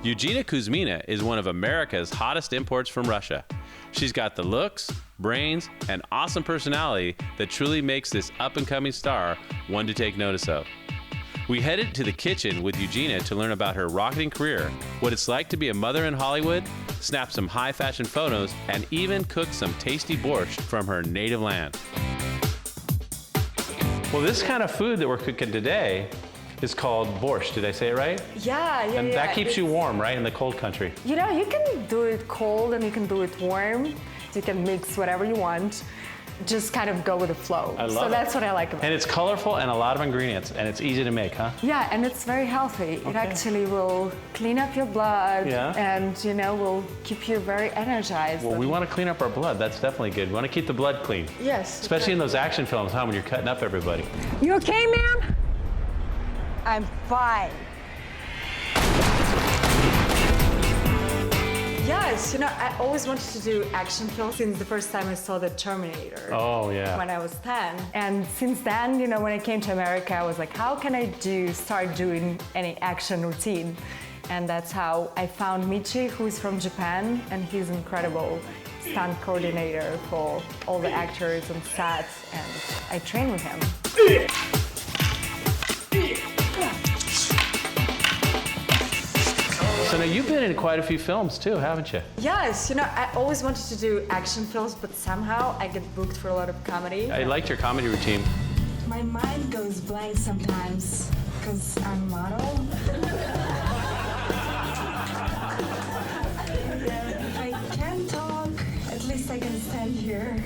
Eugenia Kuzmina is one of America's hottest imports from Russia. She's got the looks, brains, and awesome personality that truly makes this up-and-coming star one to take notice of. We headed to the kitchen with Eugenia to learn about her rocketing career, what it's like to be a mother in Hollywood, snap some high-fashion photos, and even cook some tasty borscht from her native land. Well, this kind of food that we're cooking today is called Borch. Did I say it right? Yeah. And that keeps you warm, right, in the cold country? You know, you can do it cold and you can do it warm. You can mix whatever you want. Just kind of go with the flow. I love it. So that's what I like about it. And it's colorful and a lot of ingredients, and it's easy to make, huh? Yeah, and it's very healthy. Okay. It actually will clean up your blood and, you know, will keep you very energized. Well, we want to clean up our blood. That's definitely good. We want to keep the blood clean. Yes. Especially in those action films, huh, when you're cutting up everybody. You okay, ma'am? I'm fine. Yes, you know, I always wanted to do action films since the first time I saw The Terminator. Oh, yeah. When I was 10. And since then, you know, when I came to America, I was like, how can I start doing any action routine? And that's how I found Michi, who is from Japan, and he's an incredible stunt coordinator for all the actors and sets, and I train with him. So now you've been in quite a few films too, haven't you? Yes, you know, I always wanted to do action films, but somehow I get booked for a lot of comedy. I liked your comedy routine. My mind goes blank sometimes because I'm a model. If I can't talk, at least I can stand here.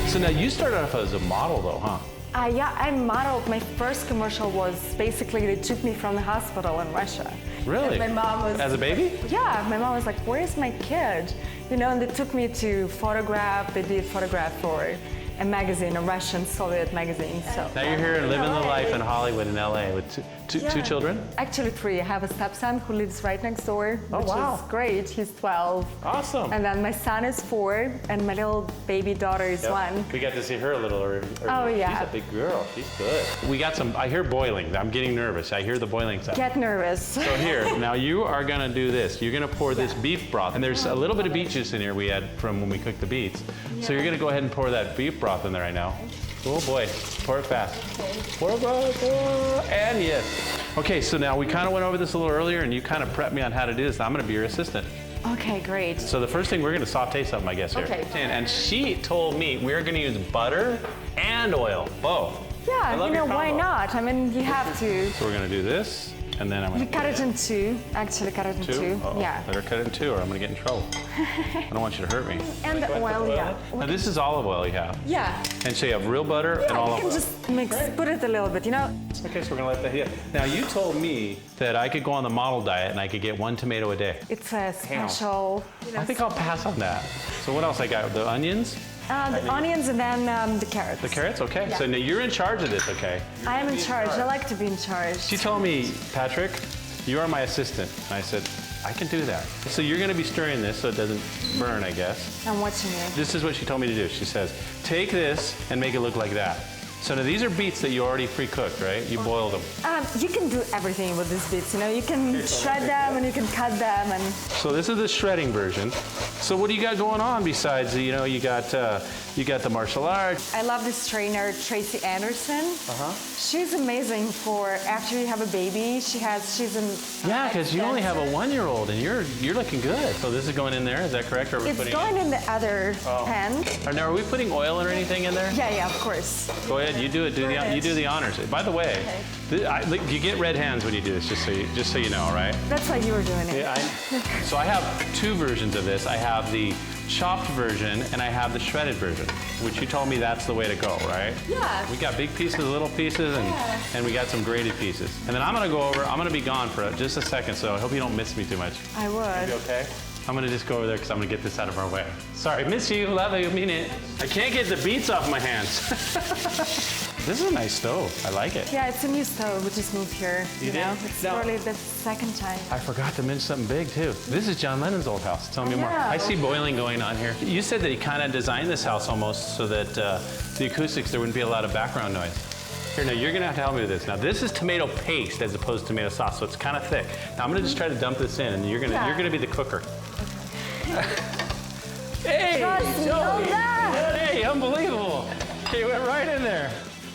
So now you started off as a model though, huh? Yeah, I modeled. My first commercial was basically they took me from the hospital in Russia. Really? And my mom was... As a baby? Yeah, my mom was like, where's my kid? You know, and they took me to photograph. They did photograph for a magazine, a Russian Soviet magazine. So Now you're here and living the life in Hollywood in LA with two children? Actually 3. I have a stepson who lives right next door, which is great. He's 12. Awesome. And then my son is 4, and my little baby daughter is 1. We got to see her a little earlier. Oh, yeah. She's a big girl. She's good. We got some, I hear boiling. I'm getting nervous. I hear the boiling sound. Get nervous. So here, now you are gonna do this. You're gonna pour this beef broth, and there's a little bit of beet juice in here we had from when we cooked the beets. So you're gonna go ahead and pour that beef broth in there right now. Oh boy, pour it fast. Okay. Pour, and yes. Okay, so now we kind of went over this a little earlier, and you kind of prepped me on how to do this. I'm gonna be your assistant. Okay, great. So the first thing, we're gonna saute something, I guess, here. Okay. And she told me we're gonna use butter and oil, both. Yeah, love you know, your why combo. not? I mean, you have to. So we're gonna do this, and then I'm gonna You cut it in 2. Actually, cut it in 2. Uh-oh. Yeah. Better cut it in 2 or I'm gonna get in trouble. I don't want you to hurt me. And the oil, yeah. Now this is olive oil you have. Yeah. And so you have real butter and Yeah, you olive can oil. just mix, put it a little bit, you know? Okay, so we're gonna let that hit. Now you told me that I could go on the model diet and I could get 1 tomato a day. It's a special, you know, I think I'll pass on that. So what else I got? The onions? the onions and then the carrots. The carrots? Okay. Yeah. So now you're in charge of this, okay? I am in charge. I like to be in charge. She told me, Patrick, you are my assistant. And I said, I can do that. So you're gonna be stirring this so it doesn't burn, I guess. I'm watching you. This is what she told me to do. She says, take this and make it look like that. So now these are beets that you already pre-cooked, right? You boiled them. You can do everything with these beets, you know? You can shred them and you can cut them and... So this is the shredding version. So what do you got going on besides, you know, you got the martial arts. I love this trainer, Tracy Anderson. She's amazing for after you have a baby. She's in... Yeah, because you only have a 1-year-old and you're looking good. So this is going in there, is that correct? Or are we It's putting going in the other pan. Now, are we putting oil or anything in there? Yeah, of course. Go ahead, you do it. You do the honors. By the way, you get red hands when you do this. Just so you know, all right? That's why you were doing it. Yeah, so I have 2 versions of this. I have the chopped version and I have the shredded version, which you told me that's the way to go, right? Yeah. We got big pieces, little pieces, and we got some grated pieces. And then I'm gonna be gone for just a second, so I hope you don't miss me too much. I would. You okay? I'm gonna just go over there because I'm gonna get this out of our way. Sorry, miss you, love you, mean it. I can't get the beets off my hands. This is a nice stove. I like it. Yeah, it's a new stove. We just moved here. You know, did? it's No. probably the second time. I forgot to mention something big too. This is John Lennon's old house. Tell me more. know. I see boiling going on here. You said that he kind of designed this house almost so that the acoustics, there wouldn't be a lot of background noise. Here, now you're gonna have to help me with this. Now this is tomato paste as opposed to tomato sauce, so it's kind of thick. Now I'm gonna just try to dump this in, and you're gonna be the cooker. Hey, Trust me on that. hey, unbelievable! It went right in there.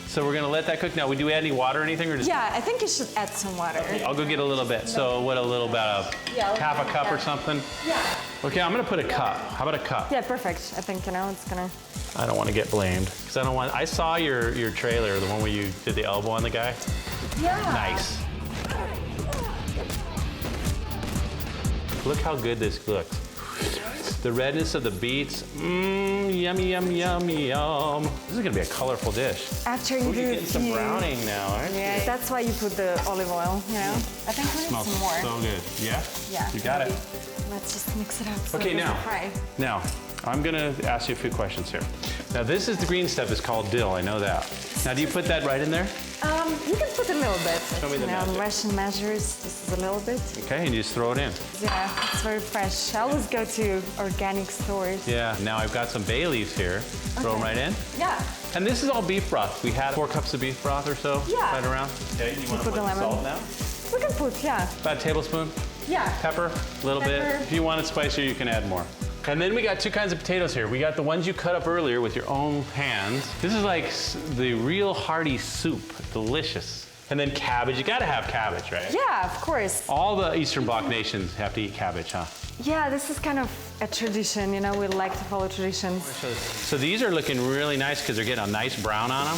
So we're gonna let that cook. Now, do we add any water or anything, or just? Yeah, I think you should add some water. I'll go get a little bit. So what, a little about half a cup or something? Yeah. Okay, I'm gonna put a cup. How about a cup? Yeah, perfect. I think, it's gonna... I don't want to get blamed because I saw your trailer, the one where you did the elbow on the guy. Yeah. Nice. Look how good this looks. The redness of the beets. Yummy, yum, yum, yum. This is gonna be a colorful dish. After you Ooh, do you're getting some few- browning now, aren't you? Yeah, that's why you put the olive oil, I think we need Smells some more. so good. Yeah? Yeah. You got it. Let's just mix it up. So Okay, it doesn't now. fry. Now, I'm gonna ask you a few questions here. Now, this is the green stuff. It's called dill. I know that. Now, do you put that right in there? You can put a little bit. Show me the magic. Russian measures, this is a little bit. Okay, and you just throw it in. Yeah, it's very fresh. I always go to organic stores. Yeah. Now, I've got some bay leaves here. Throw them right in. Yeah. And this is all beef broth. We had 4 cups of beef broth or so. Yeah. Right around. Okay. You want to put the lemon. salt now? We can put, About a tablespoon. Yeah. Pepper, a little bit. Pepper. If you want it spicier, you can add more. And then we got 2 kinds of potatoes here. We got the ones you cut up earlier with your own hands. This is like the real hearty soup, delicious. And then cabbage, you gotta have cabbage, right? Yeah, of course. All the Eastern Bloc nations have to eat cabbage, huh? Yeah, this is kind of a tradition, we like to follow traditions. So these are looking really nice because they're getting a nice brown on them.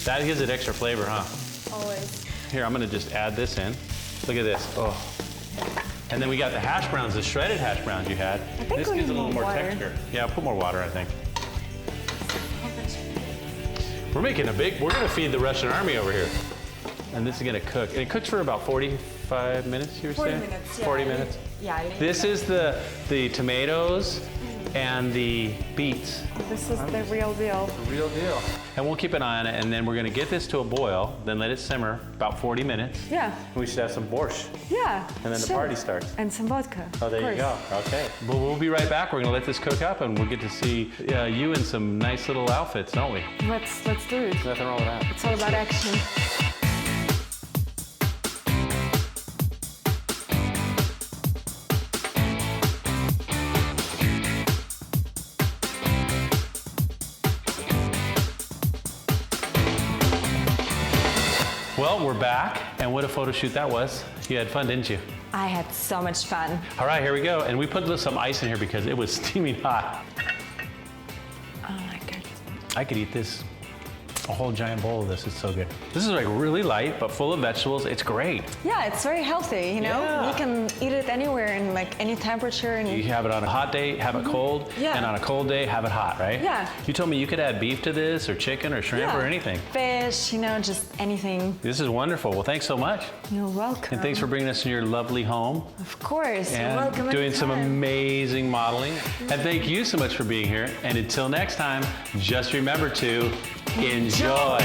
That gives it extra flavor, huh? Always. Here, I'm gonna just add this in. Look at this, oh. And then we got the hash browns, the shredded hash browns you had. think This we gives it a need little more more water. texture. Yeah, put more water, I think. We're gonna feed the Russian army over here. And this is gonna cook. And it cooks for about 45 minutes, you were 40 saying? minutes, yeah. 40 minutes. Yeah. This is the tomatoes and the beets. This is the real deal. The real deal. And we'll keep an eye on it, and then we're gonna get this to a boil, then let it simmer about 40 minutes. Yeah. And we should have some borscht. Yeah. And then the sure. party starts. And some vodka. Oh, there you go. Okay. Well, we'll be right back. We're gonna let this cook up, and we'll get to see you in some nice little outfits, don't we? Let's do it. Nothing wrong with that. It's all about action. Well, we're back, and what a photo shoot that was. You had fun, didn't you? I had so much fun. All right, here we go. And we put some ice in here because it was steaming hot. Oh my God. I could eat this, a whole giant bowl of this. It's so good. This is like really light, but full of vegetables. It's great. Yeah, it's very healthy, Yeah. You can eat it anywhere in like any temperature. You have it on a hot day, have it cold, Yeah. and on a cold day, have it hot, right? Yeah. You told me you could add beef to this, or chicken, or shrimp, or anything. Fish, just anything. This is wonderful. Well, thanks so much. You're welcome. And thanks for bringing us to your lovely home Of course. You're and welcome doing some anytime. amazing modeling. And thank you so much for being here. And until next time, just remember to enjoy.